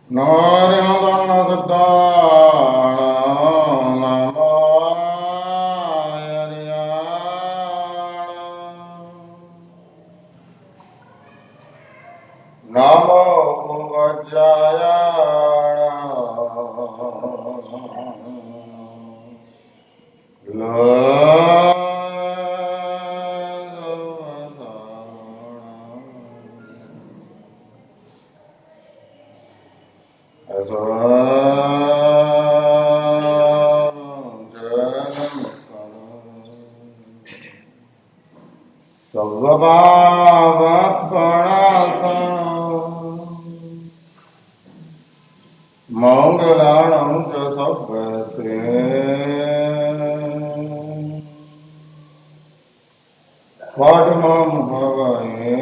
नमो वज्राय मंगलाणं च सर्वश्रे पद्मं भवये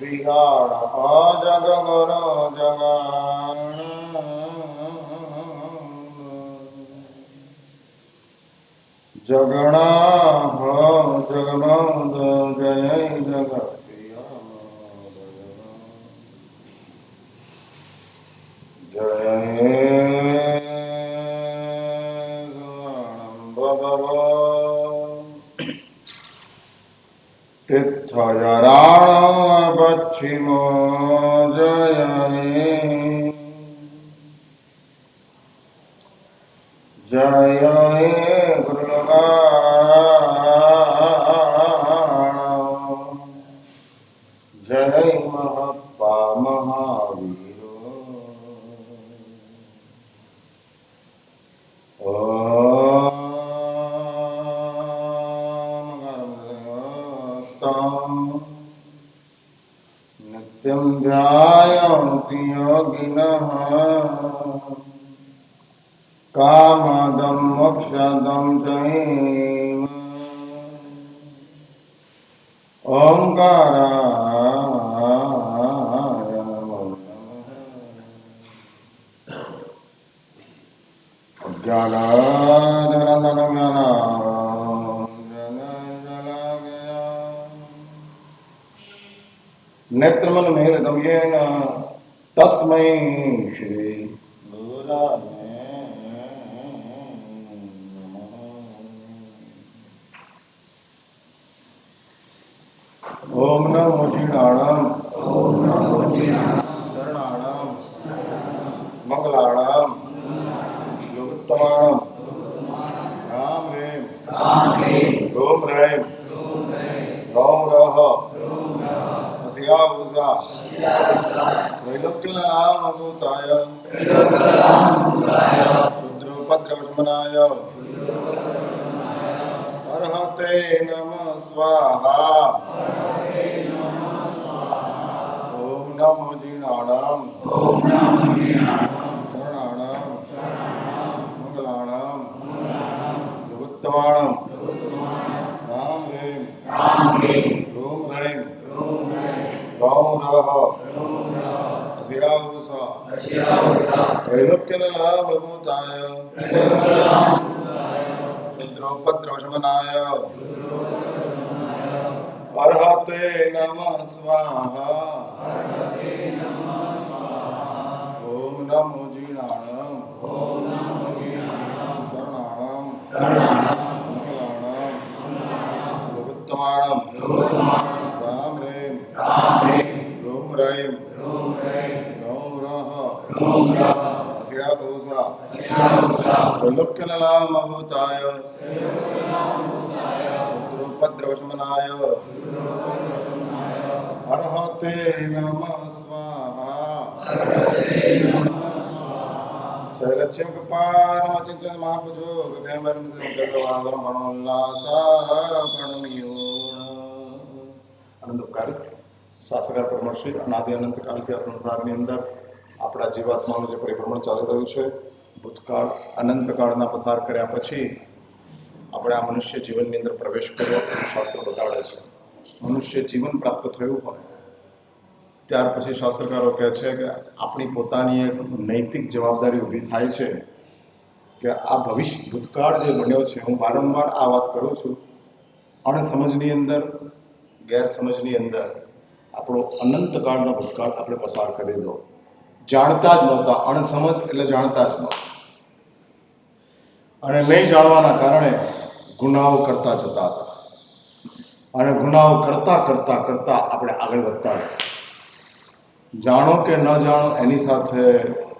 विहार जगगुरु जगान जगन्नाथ जगन्नाथ जय जगत्प्रिय जय तीर्थजराणं पश्चिमो जय जय गुरुगाण जय महप्पा महावीरो नित्यं ध्यायन्ति योगिनः कामदं मोक्षदं चैव ओंकाराय नमो नमः ज्ञानानन्दनमना नेत्रमल मेलदम येन तस्मै श्री गुरुराय नमः। ओम नमो जीणाणं शरणाणं मंगलाणं योगोत्तमाणं राम रेम रोम रैम रौम रह अस्यावुषा त्रैलोक्यनामभूताय शूद्रोपद्रवशमनाय अर्हते नमः स्वाहा। ओम नमो जीणाणं शरणाणं मंगलाणं योगोत्तमाणं राम रेम रोम रैम रौम रह अस्यावुषा त्रैलोक्यनामभूताय शूद्रोपद्रवशमनाय अर्हते नमः स्वाहा। ओम नमो जीणाणं शरणाणं मंगलाणं योगोत्तमाणं राम रेम रोम रैम रौम रह अस्यावुषा त्रैलोक्यनामभूताय शूद्रोपद्रवशमनाय अर्हते नमः स्वाहा। शैलक्ष्यं कपारमचिन्त्य महापुजो गगनवरं संकल्पवादरं આનંદકારી શાસ્ત્રકાર પરમર્ષિ અનાદિ અનંત કાળથી આ સંસારની અંદર આપણા જીવાત્માનું જે પરિભ્રમણ ચાલી રહ્યું છે, ભૂતકાળ અનંતકાળના પસાર કર્યા પછી આપણે આ મનુષ્ય જીવનની અંદર પ્રવેશ કર્યો શાસ્ત્ર બતાડે છે. મનુષ્ય જીવન પ્રાપ્ત થયું હોય ત્યાર પછી શાસ્ત્રકારો કહે છે કે આપણી પોતાની એક નૈતિક જવાબદારી ઊભી થાય છે કે આ ભૂતકાળ જે બન્યો છે, હું વારંવાર આ વાત કરું છું, અણસમજની અંદર, ગેરસમજની અંદર આપણો અનંતકાળનો ભૂતકાળ આપણે પસાર કરી દો. જાણતા જ નહોતા, અણસમજ એટલે જાણતા જ નહોતા, અને નહીં જાણવાના કારણે ગુનાઓ કરતા જતા હતા, અને ગુનાઓ કરતા કરતા કરતા આપણે આગળ વધતા ગયા. જાણો કે ન જાણો એની સાથે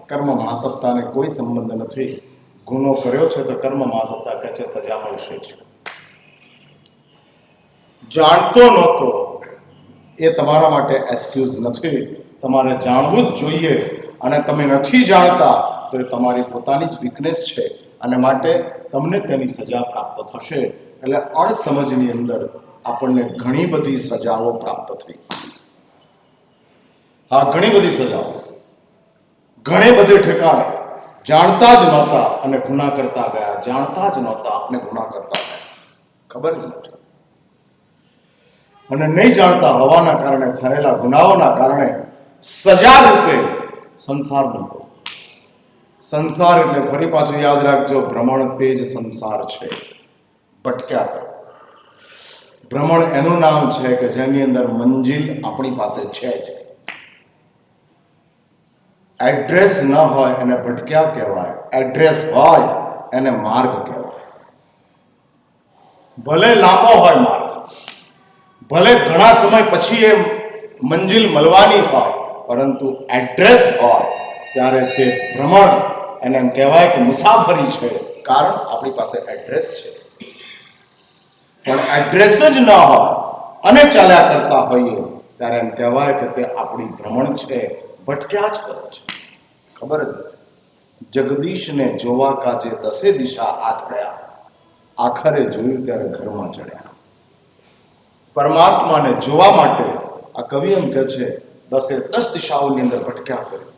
કર્મ મહાસત્તાને કોઈ સંબંધ નથી. ગુનો કર્યો છે તો કર્મ મહાસત્તા કહે છે સજા મળશે જ. જાણતો નહોતો એ તમારા માટે એક્સક્યુઝ નથી. તમારે જાણવું જ જોઈએ, અને તમે નથી જાણતા તો એ તમારી પોતાની જ વીકનેસ છે, અને માટે તમને તેની સજા પ્રાપ્ત થશે. એટલે અણસમજની અંદર આપણને ઘણી બધી સજાઓ પ્રાપ્ત થઈ. હા, ઘણી બધી સજાઓ, ઘણી બધી ઠેકાણે જાણતા જ નહોતા અને ગુના કરતા ગયા, જાણતા જ નહોતા અને ગુના કરતા ગયા, ખબર જ નથી. અને નહીં જાણતા હોવાના કારણે થયેલા ગુનાઓના કારણે સજા રૂપે સંસાર બનતો. સંસાર એટલે ફરી પાછું યાદ રાખજો, ભ્રમણ તે જ સંસાર છે. ભટક્યા કરો. ભ્રમણ એનું નામ છે કે જેની અંદર મંજિલ આપણી પાસે છે જ. એડ્રેસ ન હોય એને ભટક્યા કહેવાય, એડ્રેસ હોય એને માર્ગ કહેવાય. ભલે લાંબો હોય માર્ગ, ભલે ઘણા સમય પછી એ મંજિલ મળવાની હોય, પરંતુ એડ્રેસ હોય ત્યારે તે ભ્રમણ, એને એમ કહેવાય કે મુસાફરી છે, કારણ આપણી પાસે એડ્રેસ છે. પણ એડ્રેસ જ ન હોય અને ચાલ્યા કરતા હોઈએ ત્યારે એમ કહેવાય કે તે આપણી ભ્રમણ છે, ભટક્યા જ કરે છે, ખબર જ નથી. જગદીશને જોવા કાજે દસે દિશા આથડ્યા, આખરે જોયું ત્યારે ઘરમાં ચડ્યા. પરમાત્માને જોવા માટે આ કવિ એમ કહે છે 10 દિશાઓની અંદર ભટક્યા કર્યું.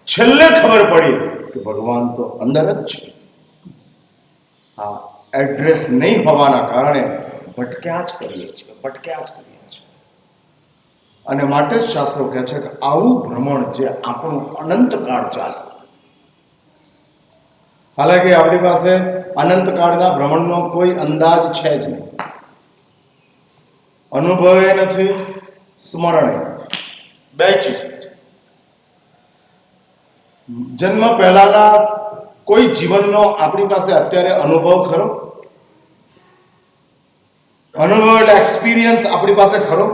છેલ્લે ખબર પડી કે ભગવાન તો અંદર જ છે. હા, એડ્રેસ નહીં હોવાના કારણે ભટક્યા જ કરીએ છીએ, ભટક્યા જ કરીએ છીએ. અને માટે જ શાસ્ત્રો કહે છે કે આવું ભ્રમણ જે આપણું અનંતકાળ ચાલે. હાલાકી આપણી પાસે અનંતકાળના ભ્રમણનો કોઈ અંદાજ છે જ નહીં. અનુભવે નથી, સ્મરણે નથી, બે ચીજ નથી. જન્મ પહેલાના કોઈ જીવનનો આપણી પાસે અત્યારે અનુભવ ખરો? અનુભવ એટલે એક્સપિરિયન્સ આપણી પાસે ખરો?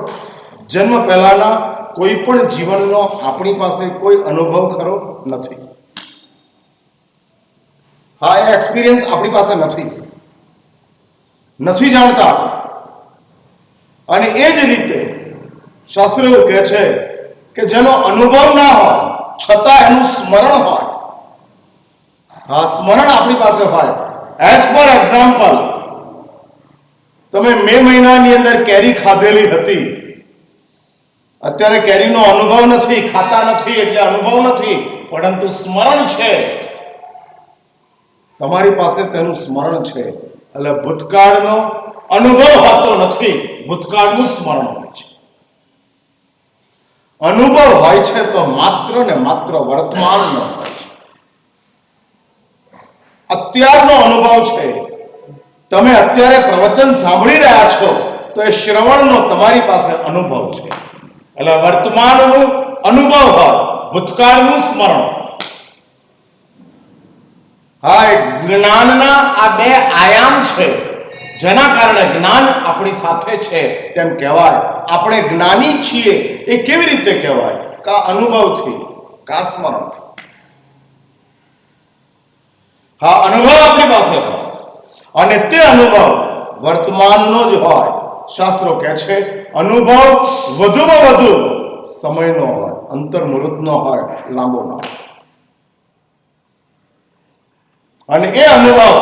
જન્મ પહેલાના કોઈ પણ જીવનનો આપણી પાસે કોઈ અનુભવ ખરો? નથી. હા, એ એક્સપિરિયન્સ આપણી પાસે નથી જાણતા. અને એ જ રીતે શાસ્ત્ર એવું કહે છે કે જેનો અનુભવ ના હોય છતાં એનું સ્મરણ હોય. હા, સ્મરણ આપણી પાસે હોય. એઝ પર એક્ઝામ્પલ, તમે મે મહિનાની અંદર કેરી ખાધેલી હતી, અત્યારે કેરીનો અનુભવ નથી, ખાતા નથી એટલે અનુભવ નથી, પરંતુ સ્મરણ છે. તમારી પાસે તેનું સ્મરણ છે. એટલે ભૂતકાળનો અનુભવ હોતો નથી, ભૂતકાળનું સ્મરણ હોય છે. અનુભવ હોય છે તો માત્ર ને માત્ર વર્તમાનનો હોય છે. અત્યારનો અનુભવ છે. તમે અત્યારે પ્રવચન સાંભળી રહ્યા છો તો એ શ્રવણનો તમારી પાસે અનુભવ છે. એટલે વર્તમાનનું અનુભવ હોય, ભૂતકાળનું સ્મરણ. હા, એ જ્ઞાનના આ બે આયામ છે, જેના કારણે જ્ઞાન આપણી સાથે છે તેમ કહેવાય. આપણે જ્ઞાની છીએ એ કેવી રીતે કહેવાય? કા અનુભવથી, કા સ્મરણથી. હા, અનુભવ આપણી પાસે હોય અને તે અનુભવ વર્તમાનનો જ હોય. શાસ્ત્રો કહે છે અનુભવ વધુમાં વધુ સમયનો હોય, અંતર મુહૂર્તનો હોય, લાંબો ના હોય. અને એ અનુભવ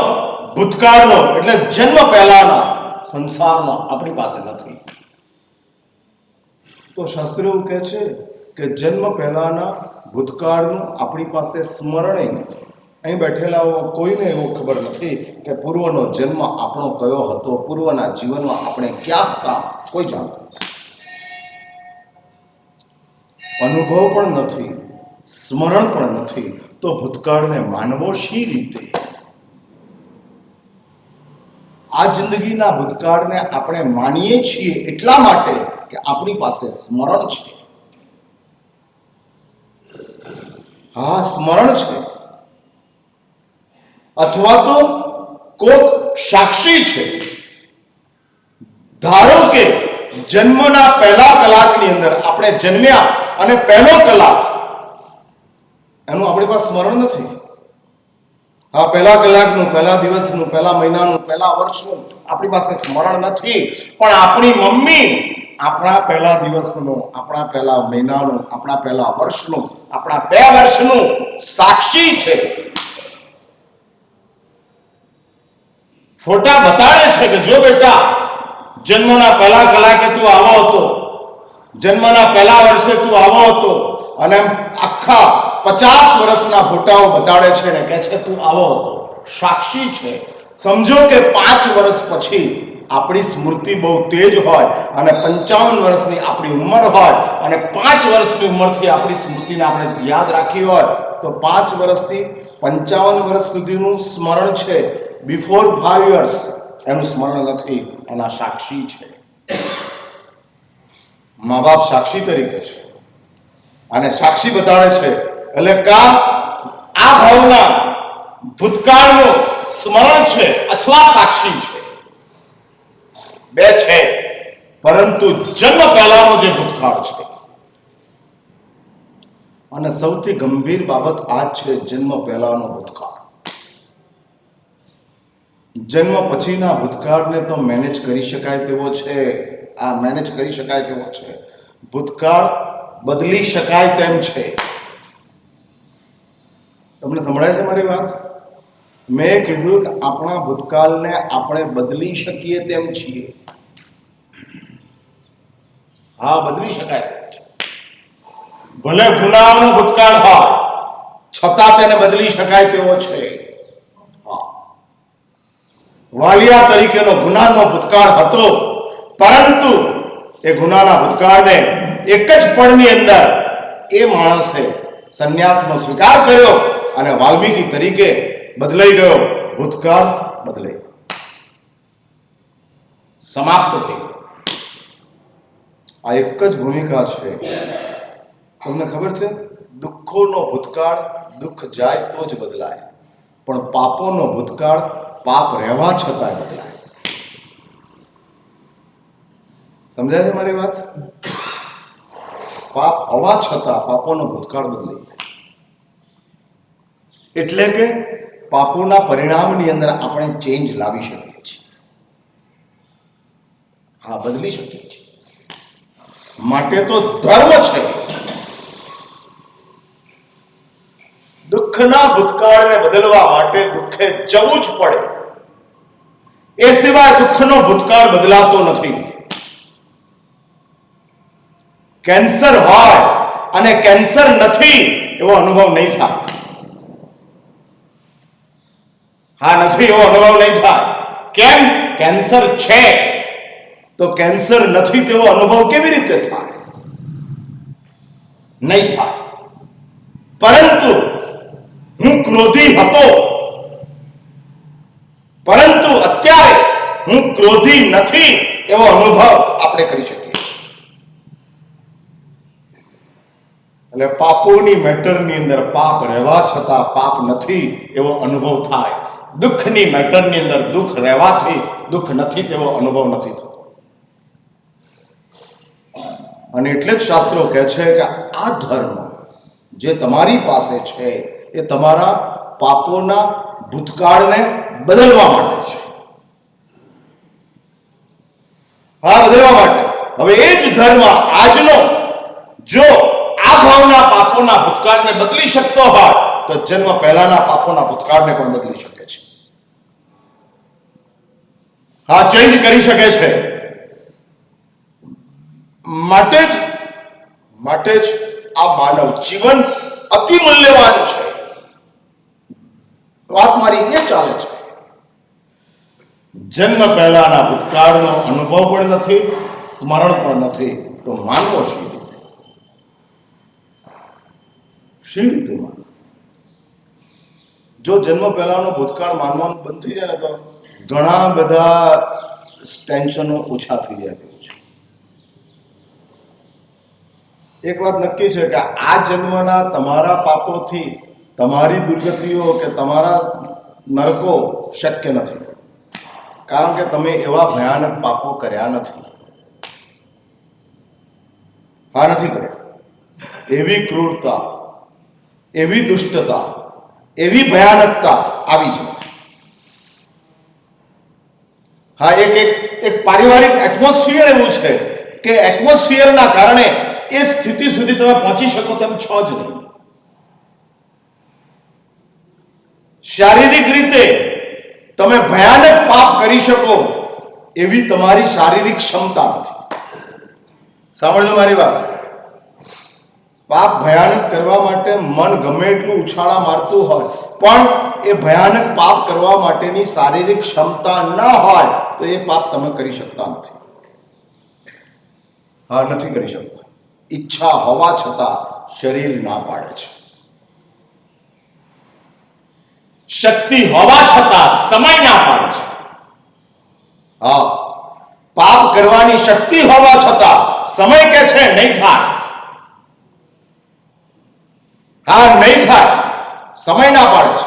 ભૂતકાળનો એટલે જન્મ પહેલાના સંસારનો આપણી પાસે નથી. તો શાસ્ત્ર એવું કહે છે કે જન્મ પહેલાના ભૂતકાળનું આપણી પાસે સ્મરણે નથી. અહીં બેઠેલાઓ કોઈને એવું ખબર નથી કે પૂર્વનો જન્મ આપણો કયો હતો, પૂર્વના જીવનમાં આપણે ક્યાં હતા, કોઈ જાણતું નથી. અનુભવ પણ નથી, સ્મરણ પણ નથી, તો ભૂતકાળને માનવો શી રીતે? આ જિંદગીના ભૂતકાળને આપણે માનીએ છીએ એટલા માટે કે આપણી પાસે સ્મરણ છે. હા, સ્મરણ છે, અથવા તો કોક સાક્ષી છે. ધારો કે જન્મના પહેલા કલાકની અંદર આપણે જન્મ્યા અને પહેલો કલાક એનું આપણી પાસે સ્મરણ નથી. હા, પહેલા કલાકનું, પહેલા દિવસનું, પહેલા મહિનાનું, પહેલા વર્ષનું આપણી પાસે સ્મરણ નથી, પણ આપણી મમ્મી આપણા પહેલા દિવસનું, આપણા પહેલા મહિનાનું, આપણા પહેલા વર્ષનું, આપણા 2 વર્ષનું સાક્ષી છે. ફોટા બતાડે છે કે જો બેટા, જન્મના પહેલા કલાકે તું આવો હતો, જન્મના પહેલા વર્ષે તું આવો હતો, અને આખા 50 વર્ષના ફોટાઓ બતાડે છે ને કહે છે તું આવો હતો. સાક્ષી છે. સમજો કે 5 વર્ષ પછી આપણી સ્મૃતિ બહુ તેજ હોય અને 55 વર્ષની આપણી ઉંમર હોય અને 5 વર્ષની ઉંમરથી આપણી સ્મૃતિને આપણે યાદ રાખી હોય તો 5 વર્ષથી 55 વર્ષ સુધીનું સ્મરણ છે. બિફોર 5 years એનું સ્મરણ નથી, એના સાક્ષી છે. મા બાપ સાક્ષી તરીકે છે અને સાક્ષી બતાડે છે. એટલે આ ભાવના ભૂતકાળનું સ્મરણ છે અથવા સાક્ષી છે, 2 છે. પરંતુ જન્મ પહેલાનો જે ભૂતકાળ છે, અને સૌથી ગંભીર બાબત આ છે, જન્મ પહેલાનો ભૂતકાળ. જન્મ પછીના ભૂતકાળને તો મેનેજ કરી શકાય તેવો છે. આ મેનેજ કરી શકાય તેવો છે. ભૂતકાળ બદલી શકાય તેમ છે. તમને સંભળાય છે મારી વાત? મેં કીધું કે આપણા ભૂતકાળને આપણે બદલી શકીએ તેમ છીએ. હા, બદલી શકાય. ભલે ગુનાહનો ભૂતકાળ હોય છતાં તેને બદલી શકાય તેવો છે. વાલિયા તરીકેનો ગુનાનો ભૂતકાળ હતો, પરંતુ એ ગુનાના ભૂતકાળને એક જ પળની અંદર એ માણસે સંન્યાસનો સ્વીકાર કર્યો અને વાલ્મીકી તરીકે બદલાઈ ગયો. ભૂતકાળ બદલાઈ ગયો, સમાપ્ત થઈ ગયો. આ એક જ ભૂમિકા છે. તમને ખબર છે, દુઃખોનો ભૂતકાળ દુઃખ જાય તો જ બદલાય, પણ પાપોનો ભૂતકાળ પાપ રહેવા છતાં બદલાય. સમજાય છે મારી વાત? પાપ હોવા છતાં પાપોનો ભૂતકાળ બદલાઈ જાય. એટલે કે પાપોના પરિણામની અંદર આપણે ચેન્જ લાવી શકીએ છીએ. હા, બદલી શકીએ છીએ. માટે તો ધર્મ છે. દુઃખના ભૂતકાળને બદલવા માટે દુઃખે જવું જ પડે. એ સિવાય દુઃખનો ભૂતકાળ બદલાતો નથી. કેન્સર હોય અને કેન્સર નથી એવો અનુભવ નહીં થાય. હા, નથી એવો અનુભવ નહીં થાય. કેમ? કેન્સર છે તો કેન્સર નથી તેવો અનુભવ કેવી રીતે થાય? નહીં થાય. પરંતુ હું ક્રોધી હતો, પરંતુ અત્યારે હું ક્રોધી નથી એવો અનુભવ આપણે કરી શકીએ છીએ. એટલે પાપોની મેટરની અંદર પાપ રહેવા છતાં પાપ નથી એવો અનુભવ થાય. દુઃખની મેટરની અંદર દુઃખ રહેવાથી દુઃખ નથી તેવો અનુભવ નથી થતો. અને એટલે જ શાસ્ત્રો કહે છે કે આ ધર્મ જે તમારી પાસે છે એ તમારા પાપોના ભૂતકાળને બદલવા માટે છે. હા, બદલવા માટે. હવે એ જ ધર્મ આજનો જો આ ભાવના પાપોના ભૂતકાળને બદલી શકતો હોય તો જન્મ પહેલાના પાપોના ભૂતકાળને પણ બદલી શકે છે. હા, ચેન્જ કરી શકે છે. માટે જ આ માનવ જીવન અતિ મૂલ્યવાન છે. વાત મારી એ ચાલે છે. જન્મ પહેલાના ભૂતકાળનો અનુભવ પણ નથી, સ્મરણ પણ નથી, તો માનવો છે. શી રીતે માનવું? જો જન્મ પહેલાનો ભૂતકાળ માનવાનું બંધ થઈ જાય ને તો ઘણા બધા ટેન્શનો ઓછા થઈ જાય તેવું છે. એક વાત નક્કી છે કે આ જન્મના તમારા પાપોથી તમારી દુર્ગતિઓ કે તમારા નરકો શક્ય નથી, કારણ કે તમે એવા ભયાનક પાપો કર્યા નથી. હા, નથી કર્યા. એવી ક્રૂરતા, એવી દુષ્ટતા, એવી ભયાનકતા આવી જ નથી. હા, એક પારિવારિક એટમોસ્ફિયર એવું છે કે એટમોસ્ફિયરના કારણે એ સ્થિતિ સુધી તમે પહોંચી શકો તેમ છો જ નહીં. શારીરિક રીતે તમે ભયાનક પાપ કરી શકો એવી તમારી શારીરિક ક્ષમતા નથી. સાંભળજો મારી વાત. પાપ ભયાનક કરવા માટે મન ગમે એટલું ઉછાળા મારતું હોય, પણ એ ભયાનક પાપ કરવા માટેની શારીરિક ક્ષમતા ન હોય તો એ પાપ તમે કરી શકતા નથી. હા, નથી કરી શકતા. ઈચ્છા હોવા છતાં શરીર ના પાડે છે. શક્તિ હોવા છતાં સમય ના પાડે છે. હા, પાપ કરવાની શક્તિ હોવા છતાં સમય કે છે નહીં થાય. હા, નહીં થાય, સમય ના પાડે છે.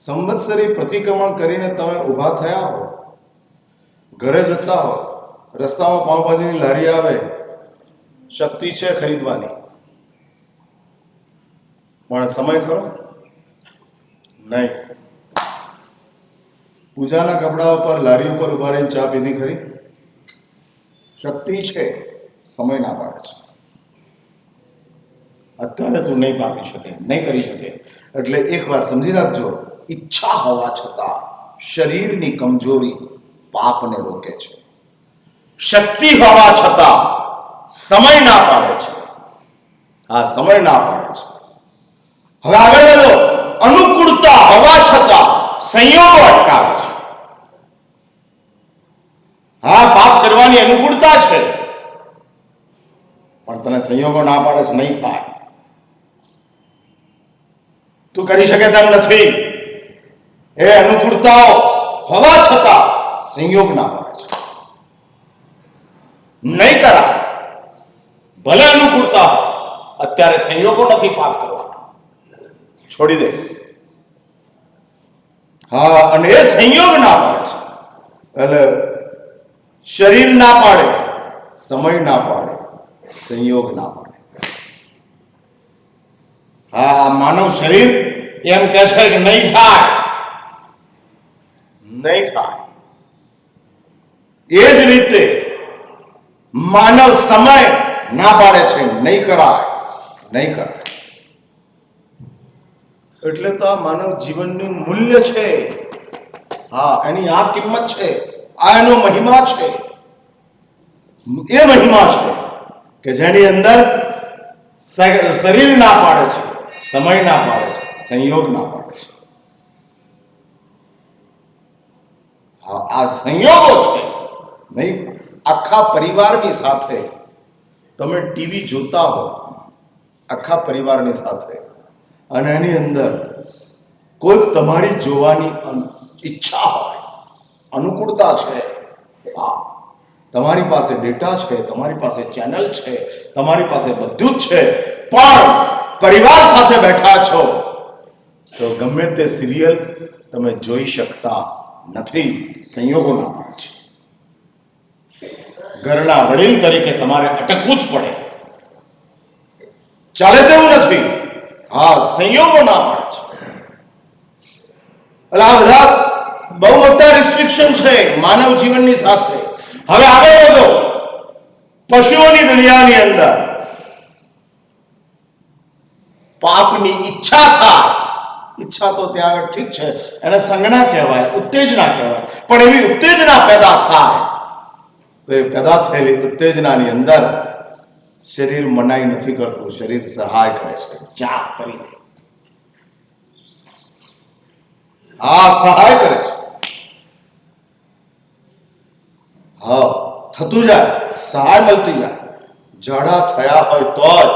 સંવત્સરી પ્રતિક્રમણ કરીને તમે ઊભા થયા હો, ઘરે જતા હો, રસ્તામાં પાઉંભાજીની લારી આવે, શક્તિ છે ખરીદવાની, પણ સમય ખરો નહીં. પૂજાના કપડા ઉપર લારી ઉપર ઉભા રહીને ચા પીધી ખરી? શક્તિ છે, સમય ના પાડે છે. અત્યારે તું નહીં પામી શકે, નહીં કરી શકે. એટલે એક વાત સમજી રાખજો, ઈચ્છા હોવા છતાં શરીરની કમજોરી પાપને રોકે છે. શક્તિ હોવા છતાં સમય ના પાડે છે. હા, સમય ના પાડે છે. હવે આગળ વધો. અનુકૂળતા હોવા છતાં સંયોગો અટકાવે છે. હા, પાપ કરવાની અનુકૂળતા છે, પણ તને સંયોગો ના પાડે છે, નહીં થાય. તું કરી શકે તેમ નથી. એ અનુકૂળતાઓ હોવા છતાં સંયોગ ના પાડે છે. નહીં કરાય. ભલે અનુકૂળતા અત્યારે સંયોગો નથી પાપ કરવાના, છોડી દે. હા, અને એ સંયોગ ના પાડે છે. એટલે શરીર ના પાડે, સમય ના પાડે, સંયોગ ના પાડે. હા, માનવ શરીર એમ કહે છે કે નહીં થાય, નહીં થાય. એ જ રીતે માનવ સમય ના પાડે છે, નહીં કરાય, નહીં કરાય. એટલે તો આ માનવ જીવનનું મૂલ્ય છે. હા, એની આ કિંમત છે, આ એનો મહિમા છે. એ મહિમા છે કે જેની અંદર શરીર ના પાડે છે, સમય ના પાડે છે, સંયોગ ના પાડે છે. હા, આ સંયોગો છે. નહીં, આખા પરિવારની સાથે તમે ટીવી જોતા હો, આખા પરિવારની સાથે, અને એની અંદર કોઈક તમારી જોવાની ઈચ્છા હોય, અનુકૂળતા છે. હા, તમારી પાસે ડેટા છે, તમારી પાસે ચેનલ છે, તમારી પાસે બધું જ છે, પણ પરિવાર સાથે બેઠા છો તો ગમે તે સિરિયલ તમે જોઈ શકતા નથી. સંયોગો ના પાડે છે. ઘરના વડીલ તરીકે તમારે અટકવું જ પડે. ચાલે તેવું નથી. હા, સંયોગો ના પાડે છે. એટલે આ બધા બહુ મોટા રિસ્ટ્રિક્શન છે માનવ જીવનની સાથે. હવે આગળ વધો. પશુઓની દુનિયાની અંદર પાપની ઈચ્છા થાય. ઈચ્છા તો ત્યાં આગળ ઠીક છે, એને સંજ્ઞા કહેવાય, ઉત્તેજના કહેવાય, પણ એવી ઉત્તેજના પેદા થાય તો એ પેદા થયેલી ઉત્તેજનાની અંદર શરીર મનાઈ નથી કરતું, શરીર સહાય કરે છે. જા કરીને હા, સહાય કરે છે. હા, થતું જાય, સહાય મળતી જાય. ઝાડા થયા હોય તોય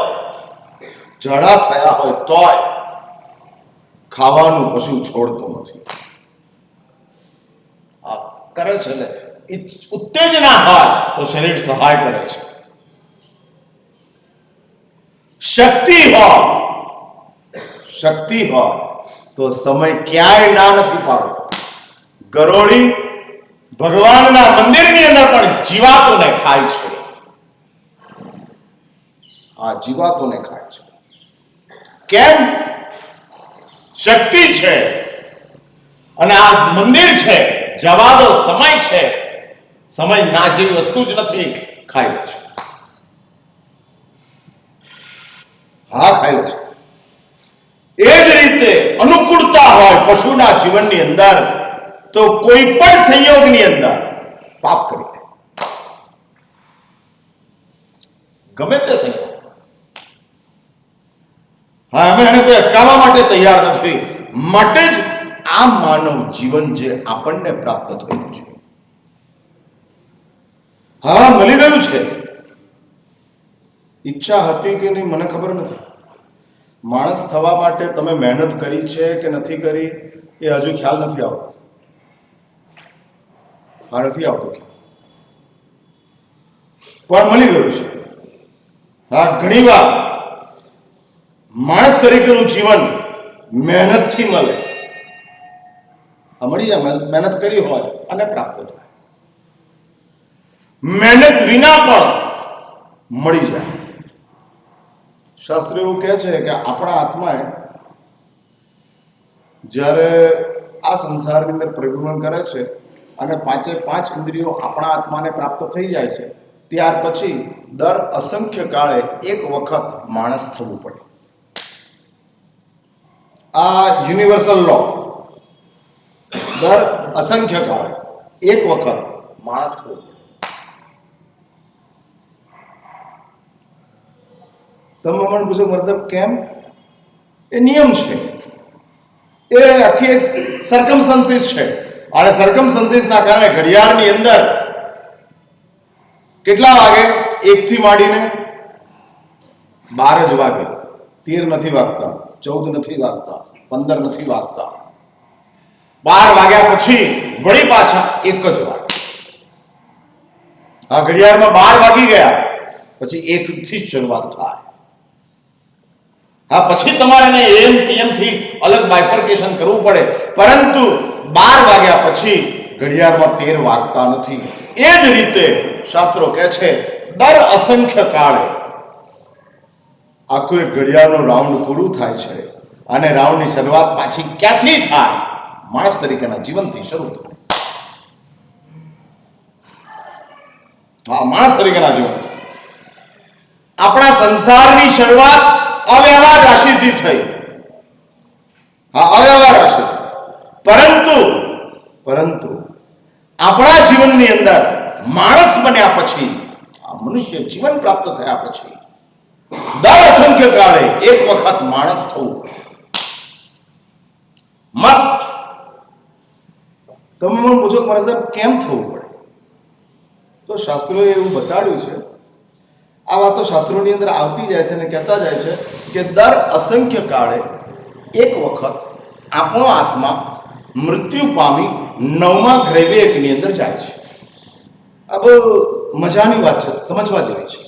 ઝાડા થયા હોય તોય ખાવાનું પશુ છોડતો નથી. આ કરે છે ને, ઉત્તેજના હોય તો શરીર સહાય કરે છે. શક્તિ હોય તો સમય ક્યાંય ના નથી પાડતો. ગરોળી ભગવાનના મંદિરની અંદર પણ જીવાતોને ખાય છે. આ જીવાતોને ખાય છે. કેમ? શક્તિ છે અને આ મંદિર છે, જવા દો, સમય છે. સમય ના જેવી વસ્તુ જ નથી, ખાય છે. હા, ખાય છે. એ જ રીતે અનુકૂળતા હોય પશુના જીવનની અંદર તો કોઈ પણ સંયોગની અંદર પાપ કરી લે. ગમે તે સંયોગ. હા, અમે એને કોઈ અટકાવવા માટે તૈયાર નથી. માટે જ આ માનવ જીવન જે આપણને પ્રાપ્ત થયું છે, હા, મળી ગયું છે. ઈચ્છા હતી કે નહીં મને ખબર નથી. માણસ થવા માટે તમે મહેનત કરી છે કે નથી કરી એ હજુ ખ્યાલ નથી આવતો. હા, નથી આવતો પણ મળી ગયું છે. હા, ઘણી વાર માણસ તરીકેનું જીવન મહેનતથી મળે. મળી જાય, મહેનત કરી હોય અને પ્રાપ્ત થાય. મહેનત વિના પણ મળી જાય. શાસ્ત્ર એવું કહે છે કે આપણા આત્માએ જ્યારે આ સંસારની અંદર પરિભ્રમણ કરે છે અને 5 ઇન્દ્રિયો આપણા આત્માને પ્રાપ્ત થઈ જાય છે, ત્યાર પછી દર અસંખ્ય કાળે એક વખત માણસ થવું પડે. આ યુનિવર્સલ લો. દર અસંખ્ય કાળે એક વખત માણસ થવું પડે. તમે મને પૂછો મતલબ કેમ? એ નિયમ છે. એ આખી એક સર્કમસ્ટન્સીસ છે. અને સર્કમસ્ટન્સીસના કારણે ઘડિયાળની અંદર કેટલા વાગે? 1 થી માંડીને 12 જ વાગે. 13 નથી વાગતા, 14 નથી વાગતા, 15 નથી વાગતા. 12 વાગ્યા પછી વળી પાછા 1 જ વાગે. આ ઘડિયાળમાં 12 વાગી ગયા પછી 1 થી જ શરૂઆત થાય. હા, પછી તમારે AM PM થી અલગ બાયફર્કેશન કરવું પડે, પરંતુ 12 વાગ્યા પછી ઘડિયાળમાં 13 વાગતા નથી. એ જ રીતે શાસ્ત્રો કહે છે દર અસંખ્ય કાળે આખું એક ઘડિયાળનું રાઉન્ડ પૂરું થાય છે અને રાઉન્ડની શરૂઆત પાછી ક્યાંથી થાય? માણસ તરીકેના જીવનથી શરૂ થાય. હા, માણસ તરીકેના જીવનથી. આપણા સંસારની શરૂઆત અવ્યવહાર રાશિથી થઈ. હા, અવ્યવહાર રાશિથી. પરંતુ આપણા જીવનની અંદર માણસ બન્યા પછી, આ મનુષ્ય જીવન પ્રાપ્ત થયા પછી દર અસંખ્ય કાળે એક વખત માણસ થવું મસ્ટ. તમે મને પૂછો મારા સાહેબ કેમ થવું પડે? તો શાસ્ત્રોએ એવું બતાડ્યું છે. આ વાતો શાસ્ત્રોની અંદર આવતી જાય છે અને કહેતા જાય છે કે દર અસંખ્ય કાળે એક વખત આપણો આત્મા મૃત્યુ પામી 9મા ગ્રહવેગની અંદર જાય છે. આ બહુ મજાની વાત છે, સમજવા જેવી છે.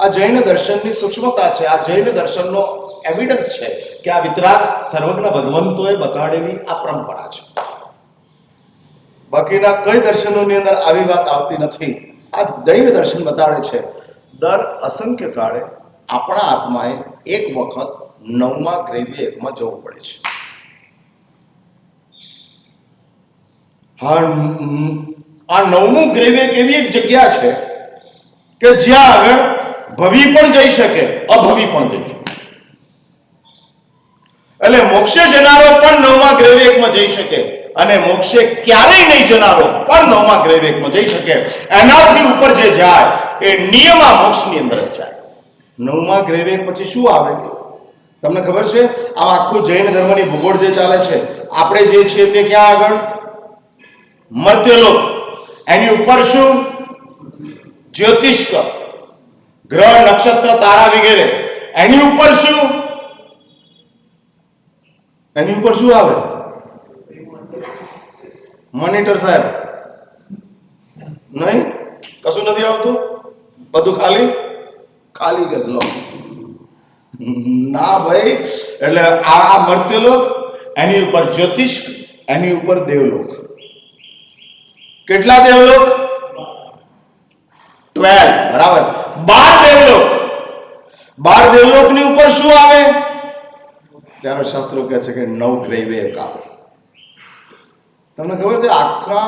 આ જૈન દર્શનની સૂક્ષ્મતા છે. આ જૈન દર્શનનો એવિડન્સ છે કે આ વિતરાગ સર્વજ્ઞ ભગવંતોએ બતાડેલી આ પરંપરા છે. બાકીના કઈ દર્શનોની અંદર આવી વાત આવતી નથી. આ જૈન દર્શન બતાડે છે દર અસંખ્ય કાળે આપણા આત્માએ એક વખત 9મા ગ્રહવેગમાં જવું પડે છે. હા, આ 9મું ગ્રહવેગ એવી એક જગ્યા છે કે જ્યાં આગળ ભવિ પણ જઈ શકે, અભવિ પણ જઈ શકે. એટલે મોક્ષે જનારો પણ 9મા ગ્રહવેગમાં જઈ શકે અને મોક્ષે ક્યારેય નહીં જનારો પણ 9મા ગ્રહવેગમાં જઈ શકે. એનાથી ઉપર જે જાય એ નિયમા મોક્ષની અંદર જાય. 9મા ગ્રહવેગ પછી શું આવે તમને ખબર છે? આ આખું જૈન ધર્મની ભૂગોળ જે ચાલે છે, આપણે જે છીએ તે ક્યાં આગળ? મર્ત્યલોક. એની ઉપર શું? જ્યોતિષ્ક, ગ્રહ નક્ષત્ર તારા વગેરે. એની ઉપર શું? એની ઉપર શું આવે? મોનિટર સાહેબ નહીં, કશું નથી આવતું, બધું ખાલી ખાલી કે લો ના ભાઈ. એટલે આ મર્ત્યલોક, એની ઉપર જ્યોતિષ, એની ઉપર દેવલોક. કેટલા દેવલોક? 12. બરાબર. 12 દેવલોક. 12 દેવલોકની ઉપર શું આવે? ત્યારે શાસ્ત્રો કહે છે કે 9 ગ્રૈવેક આવે. તમને ખબર છે આખા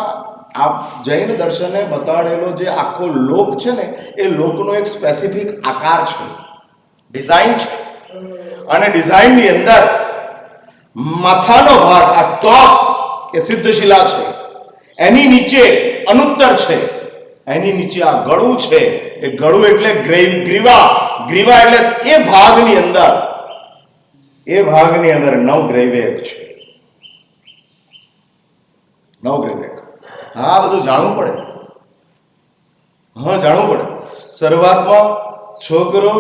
આ જૈન દર્શને બતાડેલો જે આખો લોક છે ને, એ લોકનો એક સ્પેસિફિક આકાર છે, ડિઝાઇન છે. અને ડિઝાઇનની અંદર માથાનો ભાગ, આ ટોપ એ સિદ્ધશિલા છે, એની નીચે અનુત્તર છે, એની નીચે આ ગળું છે. એ ગળું એટલે ગ્રીવા, ગ્રીવા એટલે એ ભાગની અંદર 9 ગ્રૈવેક છે. 9 ગ્રૈવેક. હા, બધું જાણવું પડે. હા, જાણવું પડે. શરૂઆતમાં છોકરો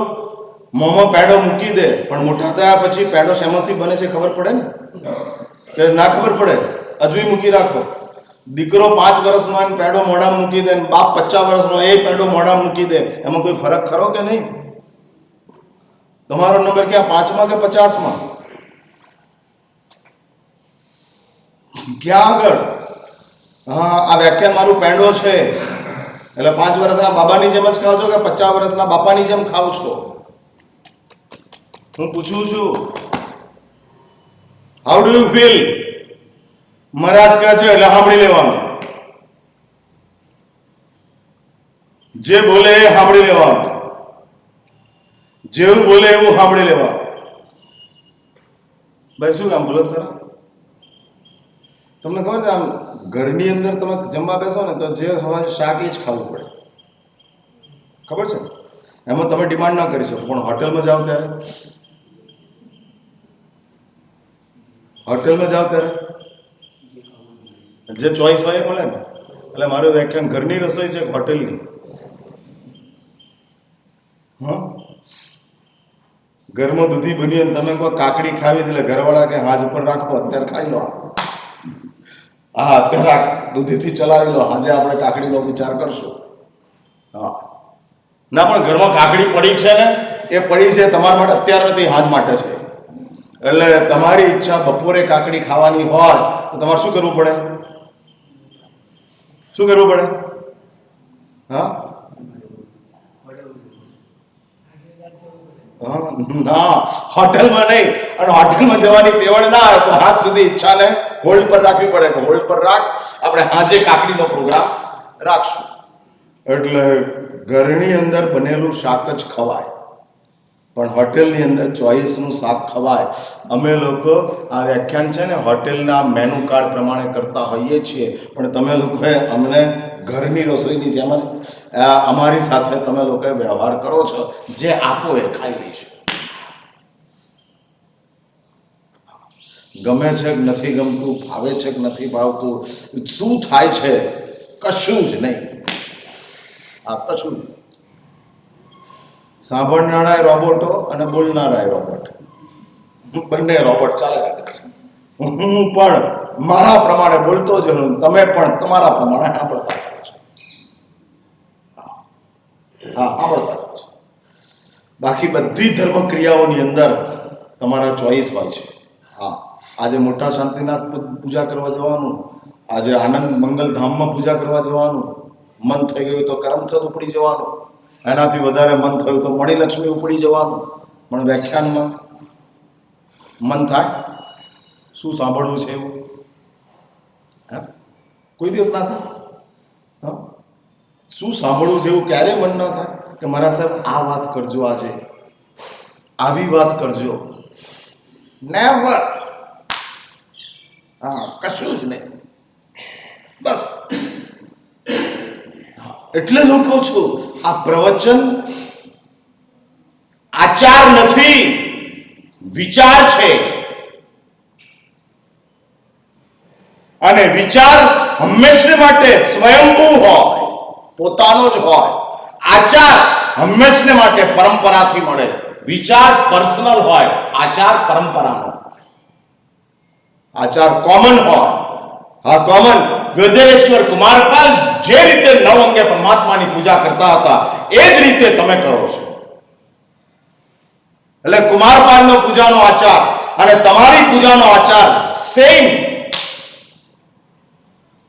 મોંમાં પેડો મૂકી દે, પણ મોટા થયા પછી પેડો શેમાંથી બને છે ખબર પડે ને? કે ના ખબર પડે? હજુ મૂકી રાખો. દીકરો 5 વર્ષનો એને પેડો મોઢામાં મૂકી દે, બાપ 50 વર્ષનો એ પેડો મોઢામાં મૂકી દે, એમાં કોઈ ફરક ખરો કે નહીં? તમારો નંબર ક્યાં, 5માં કે 50માં? ક્યાં આગળ? હા, આ વ્યાખ્યાન મારું પેંડો છે એટલે 5 વર્ષના બાબાની જેમ જ ખાવ છો કે 50 વર્ષના બાપાની જેમ ખાવ છો? હું પૂછું છું, હાઉ ડુ યુ ફીલ? મહારાજ કહે છે એટલે સાંભળી લેવાનું, જે બોલે એ સાંભળી લેવાનું, જેવું બોલે એવું સાંભળી લેવાનું. ભાઈ શું કામ બોલો ખરા? તમને ખબર છે, આમ ઘરની અંદર તમે જમવા બેસો ને તો જે હવાનું શાક એ જ ખાવું પડે, ખબર છે? એમાં તમે ડિમાન્ડ ના કરી શકો. પણ હોટલમાં જાઓ ત્યારે જે ચોઈસ હોય એ મળે ને. એટલે મારું વ્યાખ્યાન ઘરની રસોઈ છે હોટલની. હા, ઘરમાં દૂધી બની અને તમે કોઈ કાકડી ખાવી છે એટલે ઘરવાળા કે હાજ ઉપર રાખો, અત્યારે ખાઈ લો. હા, અત્યારે દૂધીથી ચલાવી લો, આજે આપણે કાકડીનો વિચાર કરશું. હા ના, પણ ઘરમાં કાકડી પડી છે ને, એ પડી છે તમારા માટે અત્યારે નથી, હાજ માટે છે. એટલે તમારી ઈચ્છા બપોરે કાકડી ખાવાની હોય તો તમારે શું કરવું પડે? શું કરવું પડે? હા, ના, હોટલમાં નહીં. અને હોટલમાં જવાની તેવડ ના આવે તો હાથ સુધી ઈચ્છાને હોલ્ડ પર રાખવી પડે કે હોલ્ડ પર રાખ, આપણે હાજે કાકડીનો પ્રોગ્રામ રાખશું. એટલે ઘરની અંદર બનેલું શાક જ ખવાય, પણ હોટેલની અંદર ચોઈસનું શાક ખવાય. અમે લોકો આ વ્યાખ્યાન છે ને હોટેલના મેનુ કાર્ડ પ્રમાણે કરતા હોઈએ છીએ, પણ તમે લોકોએ અમને ઘરની રસોઈની જેમ જ અમારી સાથે તમે લોકોએ વ્યવહાર કરો છો. જે આપો એ ખાઈ લઈશું. ગમે છે કે નથી ગમતું, ભાવે છે કે નથી ભાવતું, શું થાય છે, કશું જ નહીં. આ કશું જ નહીં. સાંભળનારા રોબોટો અને બોલનારા રોબોટ, બંને રોબોટ ચાલે રાખે છે. હું પણ મારા પ્રમાણે બોલતો જ રહું, તમે પણ તમારા પ્રમાણે સાંભળતા રહો છો. હા, સાંભળતા રહો છો. બાકી બધી ધર્મ ક્રિયાઓની અંદર તમારા ચોઈસ હોય છે. હા, આજે મોટા શાંતિનાથ પૂજા કરવા જવાનું, આજે આનંદ મંગલ ધામમાં પૂજા કરવા જવાનું, મન થઈ ગયું તો કરમસદ ઉપડી જવાનું, એનાથી વધારે મન થયું તો મણિલક્ષ્મી ઉપડી જવાનું. પણ વ્યાખ્યાનમાં મન થાય શું સાંભળવું છે એવું? હા, કોઈ દિવસ ના થાય. હા, શું સાંભળવું છે એવું ક્યારે મન ના થાય કે મારા સાહેબ આ વાત કરજો, આજે આવી વાત કરજો? નેવર. હા, કશું જ નહીં. બસ એટલે જ હું કહું છું, આ પ્રવચન આચાર નથી, વિચાર છે. અને વિચાર હંમેશા માટે સ્વયંભૂ હોય, પોતાનો જ હોય. આચાર હંમેશા માટે પરંપરાથી મળે. વિચાર પર્સનલ હોય, આચાર પરંપરાનો. આચાર કોમન હોય. હા, કોમન. ગર્જનેશ્વર કુમારપાલ જે રીતે નવ અંગે પરમાત્માની પૂજા કરતા હતા એ જ રીતે તમે કરો છો. એટલે કુમારપાલનો પૂજાનો આચાર અને તમારી પૂજાનો આચાર સેમ.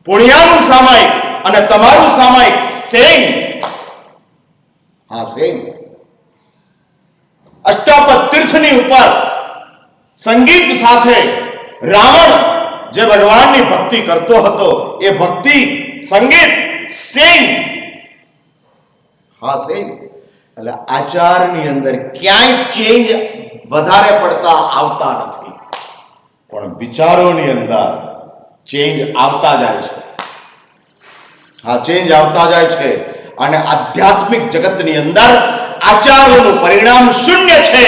પુણ્યાનું સામાયિક અને તમારું સામાયિક સેમ. હા, સેમ. અષ્ટાપદ તીર્થની ઉપર સંગીત સાથે રાવણ જે ભગવાનની ભક્તિ કરતો હતો એ ભક્તિ સંગીત સેમ. હા, સેમ. એટલે આચારની અંદર ક્યાંય ચેન્જ વધારે પડતા આવતા નથી, પણ વિચારોની અંદર ચેન્જ આવતા જાય છે. હા, ચેન્જ આવતા જાય છે. અને આધ્યાત્મિક જગતની અંદર આચારોનું પરિણામ શૂન્ય છે,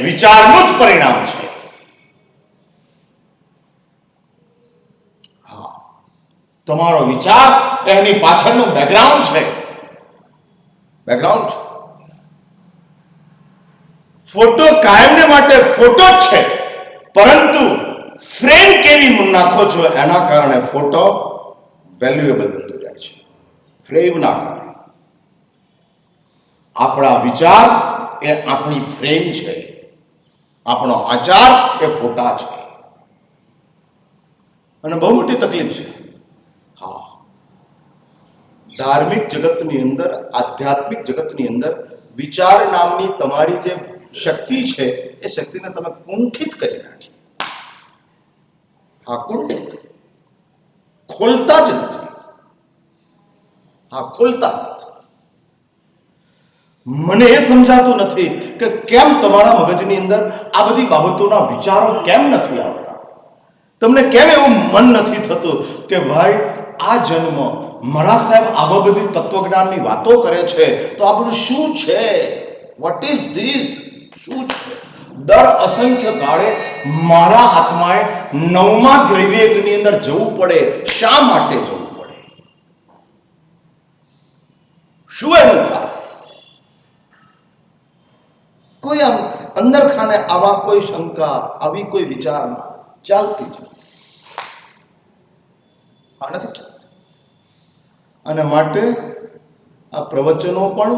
વિચારનું જ પરિણામ છે. હા, તમારો વિચાર એની પાછળનું બેકગ્રાઉન્ડ છે. બેકગ્રાઉન્ડ છે. ફોટો કાયમને માટે ફોટો જ છે, પરંતુ ફ્રેમ કેવી નાખો છો એના કારણે ફોટો વેલ્યુએબલ બનતો જાય છે. ફ્રેમના કારણે આપણા વિચાર એ આપણી ફ્રેમ છે, આપણો આચાર એ ફોટા છે. અને બહુ મોટી તકલીફ છે. હા, ધાર્મિક જગતની અંદર, આધ્યાત્મિક જગતની અંદર વિચાર નામની તમારી જે શક્તિ છે એ શક્તિને તમે કુંઠિત કરી નાખી. હા, કુંઠિત. ખોલતા જ નથી. હા, ખોલતા નથી. મને એ સમજાતું નથી કે કેમ તમારા મગજની અંદર આ બધી બાબતોના વિચારો કેમ નથી આવતા. તમને કેમ એવું મન નથી થતું કે ભાઈ આ જન્મ મારા સાહેબ આવા બધી તત્વજ્ઞાનની વાતો કરે છે તો આ બધું શું છે? What is this? શું છે? દર અસંખ્ય કાળે મારા આત્માએ નવમા દ્રવ્યની અંદર જવું પડે. શા માટે જવું પડે? શું એનું કારણ? કોઈ આમ અંદર ખાને આવા કોઈ શંકા, આવી કોઈ વિચારણા ચાલતી જ નથી. આ નથી ચાલતી. અને માટે આ પ્રવચનો પણ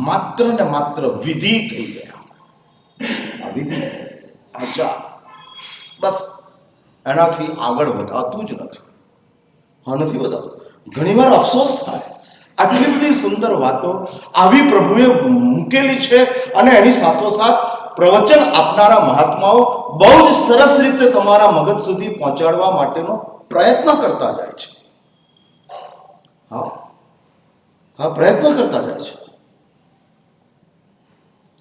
માત્ર ને માત્ર વિધિ થઈ ગયા. આ વિધિ, આચાર, બસ એનાથી આગળ વધાતું જ નથી. હા, નથી વધાતું. ઘણીવાર અફસોસ થાય, આટલી બધી સુંદર વાતો આવી પ્રભુએ મૂકેલી છે અને એની સાથોસાથ પ્રવચન આપનારા મહાત્માઓ બહુ જ સરસ રીતે તમારા મગજ સુધી પહોંચાડવા માટેનો પ્રયત્ન કરતા જાય છે. હા, હા, પ્રયત્ન કરતા જાય છે.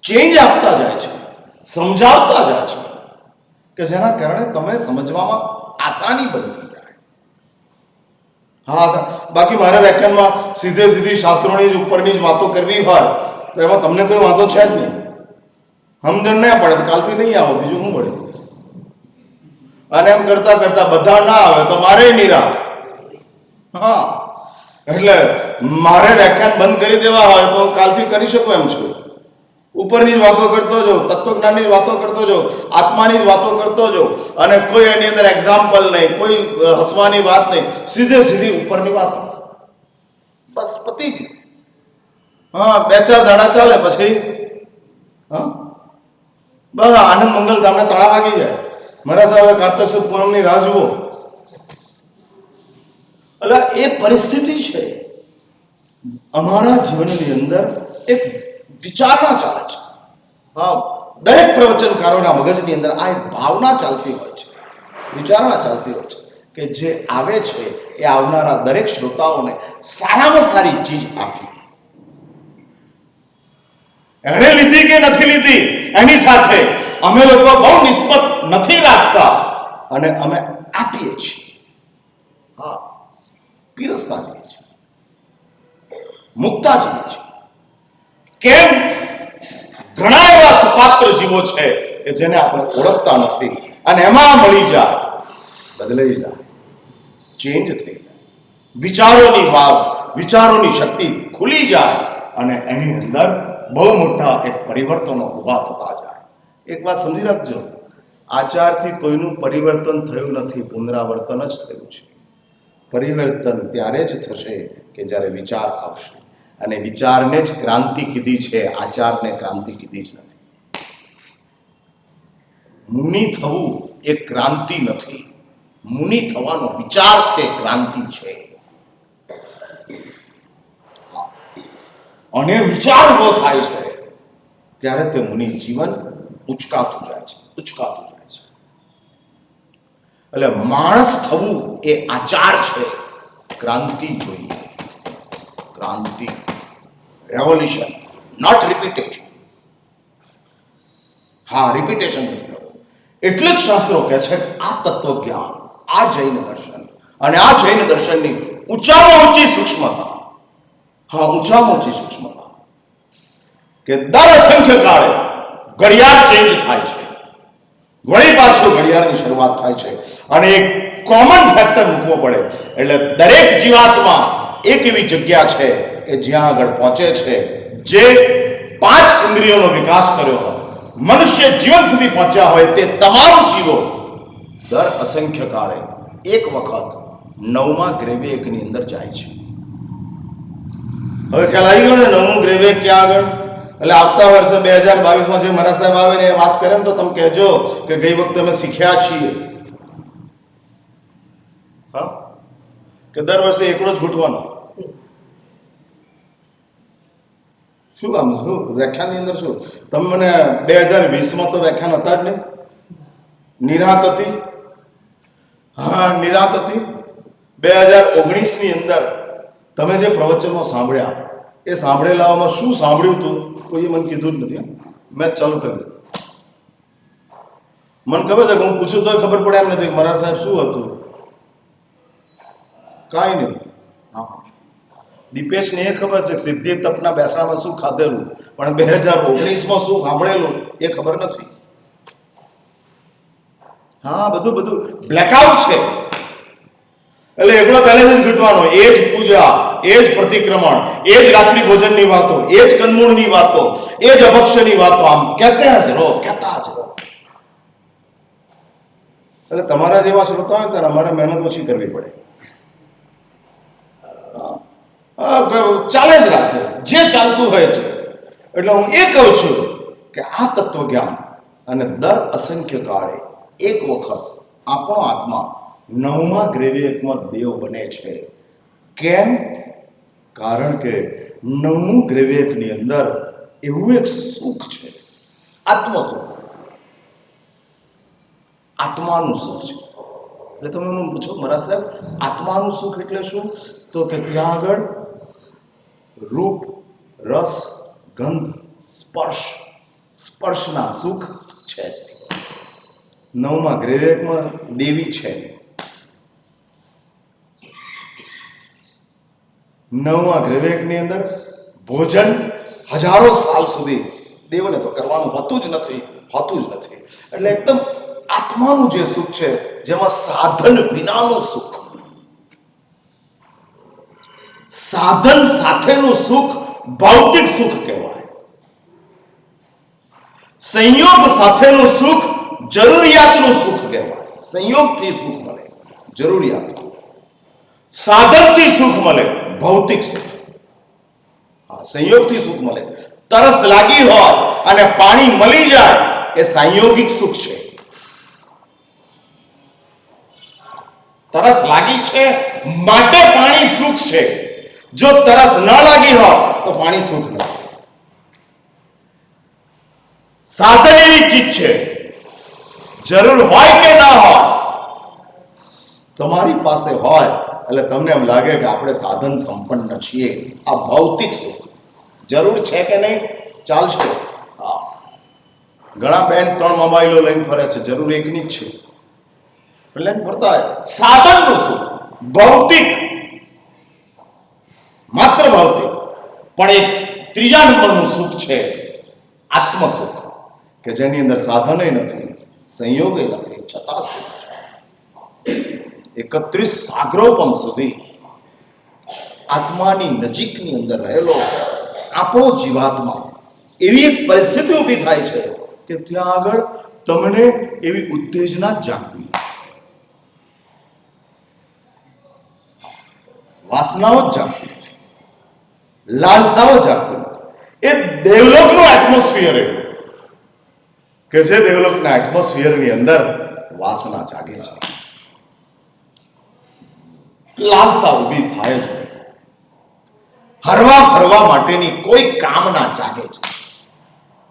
ચેન્જ આપતા જાય છે, સમજાવતા જાય છે કે જેના કારણે તમે સમજવામાં આસાની બનતી જાય. હા, બાકી મારા વ્યાખ્યાનમાં સીધી શાસ્ત્રોની જ ઉપરની જ વાતો કરવી હોય તો એમાં તમને કોઈ વાંધો છે જ નહીં. સમજણ ના પડે તો કાલથી નહીં આવો, બીજું શું મળે. અને એમ કરતા કરતા બધા ના આવે તો મારે નિરાત. હા, એટલે મારે વ્યાખ્યાન બંધ કરી દેવા હોય તો કાલથી કરી શકું એમ છું. ઉપરની જ વાતો કરતો જો, તત્વજ્ઞાનની જ વાતો કરતો જો, આત્માની જ વાતો કરતો જો, અને કોઈ એની અંદર એક્ઝામ્પલ નહીં, કોઈ હસવાની વાત નહીં, સીધી ઉપરની વાતો. બસ પતી ગયું. હા, 2-4 દાડા ચાલે પછી હા બસ આનંદ મંગલ ધામને તાળા વાગી જાય. મારા સાહેબ કાર્તક સુદ પૂનમની રાહ જુઓ. એટલે એ પરિસ્થિતિ છે. અમારા જીવનની અંદર એક વિચારણા ચાલે છે. હા, દરેક પ્રવચનકારોના મગજની અંદર આ એક ભાવના ચાલતી હોય છે, વિચારણા ચાલતી હોય છે કે જે આવે છે એ આવનારા દરેક શ્રોતાઓને સારામાં સારી ચીજ આપી. એણે લીધી કે નથી લીધી એની સાથે અમે લોકો બહુ નિસ્બત નથી રાખતા અને અમે આપીએ છીએ. હા, પીરસતા જઈએ છીએ, મુકતા જઈએ છીએ. કેમ? ઘણા એવા સુપાત્ર જીવો છે કે જેને આપણે ઓળખતા નથી અને એમાં મળી જાય, બદલાઈ જાય, ચેન્જ થઈ જાય. વિચારોની શક્તિ ખુલી જાય અને એની અંદર બહુ મોટા એક પરિવર્તનો ઊભા થતા જાય. એક વાત સમજી રાખજો, આચારથી કોઈનું પરિવર્તન થયું નથી, પુનરાવર્તન જ થયું છે. પરિવર્તન ત્યારે જ થશે કે જ્યારે વિચાર આવશે, અને વિચારને જ ક્રાંતિ કીધી છે, આચારને ક્રાંતિ કીધી જ નથી. મુનિ થવું એ ક્રાંતિ નથી, મુનિ થવાનો વિચાર તે ક્રાંતિ છે. અને વિચાર ઉભો થાય છે ત્યારે તે મુનિ જીવન ઉચકાતું જાય છે, ઉચકાતું જાય છે. એટલે માણસ થવું એ આચાર છે. ક્રાંતિ જોઈએ, ક્રાંતિ, રેવોલ્યુશન, નોટ રિપીટેશન. હા, રિપીટેશન નથી. એટલે જ શાસ્ત્રો કહે છે કે આ તત્વ જ્ઞાન, આ જૈન દર્શન, અને આ જૈન દર્શનની ઊંચામાં ઊંચી સૂક્ષ્મતા, હા, ઊંચામાં ઊંચી સૂક્ષ્મતા, કે દર અસંખ્ય કાળે ઘડિયાળ ચેન્જ થાય છે, વળી પાછું ઘડિયાળની શરૂઆત થાય છે, અને એક કોમન ફેક્ટર મૂકવો પડે. એટલે દરેક જીવાત્મા એક એવી જગ્યા છે કે જ્યાં આગળ પહોંચે છે જે 5 ઇન્દ્રિયોનો વિકાસ કર્યો હોય, મનુષ્ય જીવન સુધી પહોંચ્યા હોય તે તમામ જીવો દર અસંખ્ય કાળે એક વખત 9મા ગ્રેવેકની અંદર જાય છે. હવે ખ્યાલ આવી ગયો ને 9મું ગ્રેવેક ક્યાં આગળ? એટલે આવતા વર્ષે 2022માં જે મારા સાહેબ આવે ને એ વાત કરે ને તો તમે કહેજો કે ગઈ વખતે અમે શીખ્યા છીએ. હા, કે દર વર્ષે એકડો જ ઘૂંટવાનો. શું કામ, શું વ્યાખ્યાનની અંદર શું? તમે મને 2020માં તો વ્યાખ્યાન હતા જ નહીં, નિરાત હતી. હા, નિરાત હતી. 2019ની અંદર તમે જે પ્રવચનો સાંભળ્યા એ સાંભળેલામાં શું સાંભળ્યું હતું કોઈએ મને કીધું જ નથી. મેં ચાલુ કરી દીધું. મને ખબર છે કે હું પૂછું તો ખબર પડે એમ નથી મારા સાહેબ શું હતું, કાંઈ નહીં. હા, દીપેશને એ ખબર છે કે સિદ્ધિ તપના બેસણામાં શું ખાધેલું, પણ 2019માં શું સાંભળેલું એ ખબર નથી. હા, બધું બ્લેકઆઉટ છે. એટલે એકડો પહેલેથી જ ઘટવાનો, એ જ પૂજા, એ જ પ્રતિક્રમણ, એ જ રાત્રિ ભોજનની વાતો, એ જ કંદમૂળની વાતો, એ જ અભક્ષ્યની વાતો, આમ કહેતા જ રહો. એટલે તમારા જેવા શ્રોતા હોય ત્યારે અમારે મહેનત ઓછી કરવી પડે. ચાલે જ રાખે, જે ચાલતું હોય છે. એટલે હું એ કહું છું કે આ તત્વ જ્ઞાન, અને દર અસંખ્ય કાળે એક વખત આપણો આત્મા 9મા ગ્રેવેકમાં દેવ બને છે. કેમ? કારણ કે 9મું ગ્રેવેકની અંદર એવું એક સુખ છે, આત્મસુખ, આત્માનું સુખ છે. એટલે તમે મને પૂછો મારા સાહેબ આત્માનું સુખ એટલે શું? તો કે ત્યાં આગળ રૂપ, રસ, ગંધ, સ્પર્શના સુખ છે જ. 9મા ગ્રેવેકમાં દેવી છે. 9મા ગ્રેવેકની અંદર ભોજન હજારો સાલ સુધી દેવને તો કરવાનું હોતું જ નથી. એટલે એકદમ આત્માનું જે સુખ છે, જેમાં સાધન વિનાનું સુખ, સાધન સાથેનું સુખ ભૌતિક સુખ કહેવાય. સંયોગ સાથેનું સુખ જરૂરિયાતનું સુખ કહેવાય. સંયોગથી સુખ મળે, જરૂરિયાત. સાધનથી સુખ મળે, ભૌતિક સુખ. હા, સંયોગથી સુખ મળે. તરસ લાગી હોય અને પાણી મળી જાય એ સંયોગિક સુખ છે. તરસ લાગી છે માટે પાણી સુખ છે. જો તરસ ન લાગી હોત તો પાણી સુખ નથી. સાધન એવી ચીજ છે, જરૂર હોય કે ના હોય, તમારી પાસે હોય એટલે તમને એમ લાગે કે આપણે સાધન સંપન્ન છીએ. આ ભૌતિક સુખ. જરૂર છે કે નહીં? ચાલશે. હા, ઘણા બેન 3 મોબાઈલો લઈને ફરે છે, જરૂર એકની જ છે એટલે ફરતા હોય. સાધનનું સુખ ભૌતિક, માત્ર ભૌતિક. પણ એક ત્રીજા નંબરનું સુખ છે આત્મ સુખ, કે જેની અંદર સાધનય નથી, સંયોગય નથી, છતાં સુખ છે. 31 સાગરોપમ સુધી આત્માની નજીકની અંદર રહેલો આપણો જીવાત્મા એવી એક પરિસ્થિતિ ઊભી થાય છે કે ત્યાં આગળ તમને એવી ઉત્તેજના જ જાગતી નથી, વાસનાઓ જ જાગતી નથી, લાલસાઓ જાગતી નથી. એ દેવલોકનું એટમોસ્ફિયર એવું કે જે દેવલોકના એટમોસ્ફિયરની અંદર વાસના જાગે છે, લાલસા ઊભી થાય છે, હરવા ફરવા માટેની કોઈ કામના જાગે છે,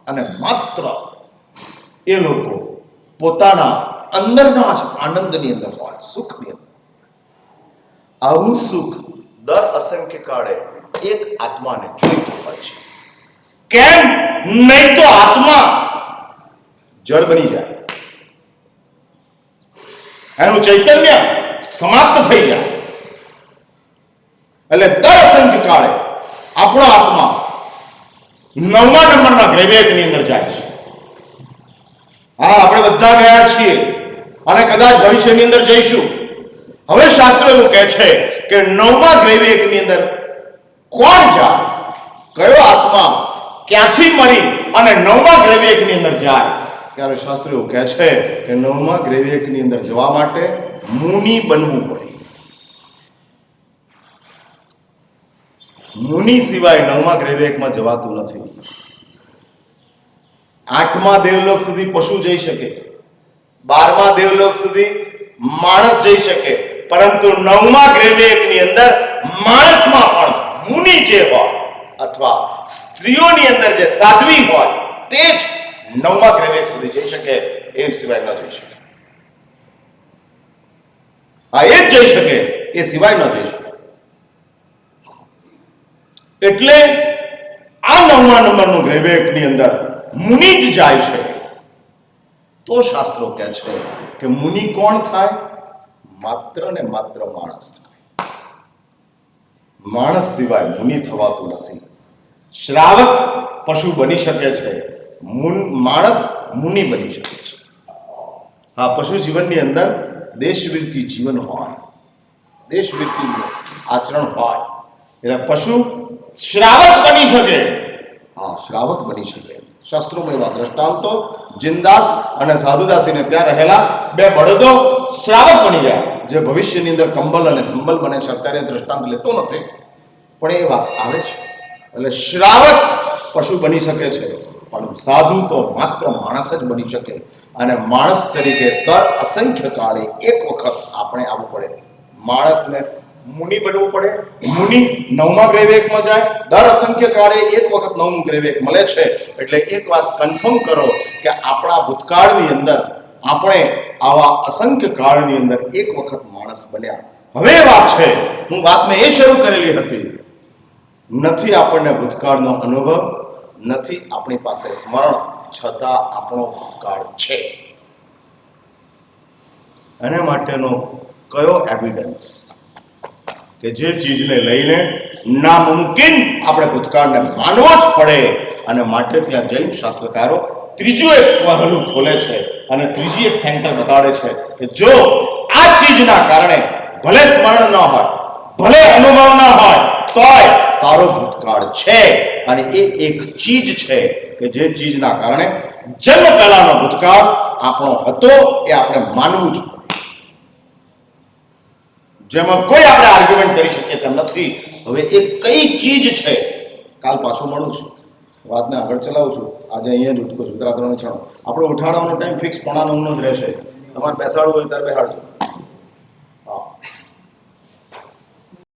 અને માત્ર એ લોકો પોતાના અંદરના જ આનંદની અંદર હોય, સુખની અંદર. આવું સુખ દર અસંખ્ય કાળે એક આત્માને જોઈતું હોય છે. કેમ? નહીં તો આત્મા જળ બની જાય, એનું ચૈતન્ય સમાપ્ત થઈ જાય. એટલે દર અસંખ્ય કાળે આપણો આત્મા 9મા નંબરના ગ્રેવિયરની અંદર જાય છે. હા, આપણે બધા ગયા છીએ અને કદાચ ભવિષ્યની અંદર જઈશું. હવે શાસ્ત્રો એવું કહે છે કે 9મા ગ્રેવિયરની અંદર કોણ જાય, કયો આત્મા ક્યાંથી મરી અને 9મા ગ્રેવિયરની અંદર જાય, ત્યારે શાસ્ત્રો એવું કહે છે કે 9મા ગ્રેવિયરની અંદર જવા માટે મુનિ બનવું પડે. મુનિ સિવાય 9મા ગ્રેવિયરમાં જવાતું નથી. 8મા દેવલોક સુધી પશુ જઈ શકે, 12મા દેવલોક સુધી માણસ જઈ શકે, પરંતુ 9મા ગ્રેવિયરની અંદર માણસમાં પણ મુનિ જે હોય અથવા સ્ત્રીઓની અંદર જે સાધ્વી હોય તે જ 9મા ગ્રેવિયર સુધી જઈ શકે, એ સિવાય ન જઈ શકે. આ એ જ જઈ શકે, એ સિવાય ન જઈ શકે. એટલે આ 9મા નંબરનું ગ્રેવિયરની અંદર મુનિ જ જાય છે. તો શાસ્ત્રો કહે છે કે મુનિ કોણ થાય? માત્ર ને માત્ર માણસ થાય. માણસ સિવાય મુનિ થવાતું નથી. શ્રાવક પશુ બની શકે છે, માણસ મુનિ બની શકે છે. આ પશુ જીવનની અંદર દેશવિરતી જીવન હોય, દેશવિરતીનું આચરણ હોય, એટલે પશુ શ્રાવક બની શકે. હા, શ્રાવક બની શકે. શાસ્ત્રોમાં એવા દ્રષ્ટાંતો, જિનદાસ અને સાધુદાસીને ત્યાં રહેલા 2 બળદો શ્રાવક બની ગયા, જે ભવિષ્યની અંદર કંબલ અને સંબલ બને છે. અત્યારે દ્રષ્ટાંત લેતો નથી, પણ એ વાત આવે છે. એટલે શ્રાવક પશુ બની શકે છે, પણ સાધુ તો માત્ર માણસ જ બની શકે. અને માણસ તરીકે દર અસંખ્ય કાળે એક વખત આપણે આવવું પડે. માણસને મુનિ બનવું પડે. મુનિ 9મા ગ્રેવિયરમાં જાય, દર અસંખ્ય કાળે એક વખત 9મું ગ્રેવિયર મળે છે. એટલે એક વાત કન્ફર્મ કરો કે આપણા ભૂતકાળની અંદર આપણે આવા અસંખ્ય કાળની અંદર એક વખત માણસ બન્યા. હવે વાત છે, હું વાત મેં એ શરૂ કરેલી હતી, નથી આપણને ભૂતકાળનો અનુભવ, નથી આપણી પાસે સ્મરણ, છતાં આપણો ભૂતકાળ છે. એને માટેનો કયો એવિડન્સ કે જે ચીજને લઈને નામુમકિન આપણે ભૂતકાળને માનવો જ પડે. અને માટે ત્યાં જૈન શાસ્ત્રકારો ત્રીજું એક પહેલું ખોલે છે અને ત્રીજી એક સેન્ટર બતાડે છે કે જો આ ચીજના કારણે ભલે સ્મરણ ન હોય, ભલે અનુભવ ન હોય, તોય તારો ભૂતકાળ છે. અને એ એક ચીજ છે કે જે ચીજના કારણે જન્મ પહેલાનો ભૂતકાળ આપણો હતો, એ આપણે માનવું જ પડે. જેમાં કોઈ આપણે આર્ગ્યુમેન્ટ કરી શકીએ તેમ નથી. હવે એ કઈ ચીજ છે, કાલ પાછો મળું છું, વાતને આગળ ચલાવું છું. આજે અહીંયા જ ઉઠકો છું, 3:96. આપણો ઉઠાડવાનો ટાઈમ ફિક્સ 8:45 જ રહેશે. તમારે બેસાડવું હોય ત્યારે બેસાડજો.